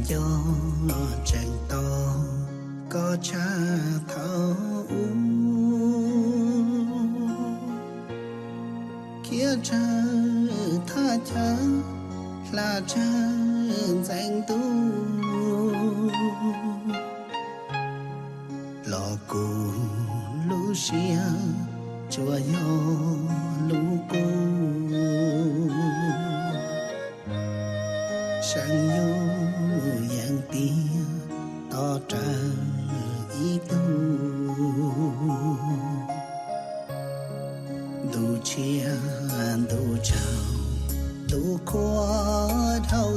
cho chẳng to có cha thấu kia cha tha cha là cha danh tu lò cù lú xia chùa yo lú cô sang yo yang tia to tra ý tu đủ chia đủ chào đủ khó thâu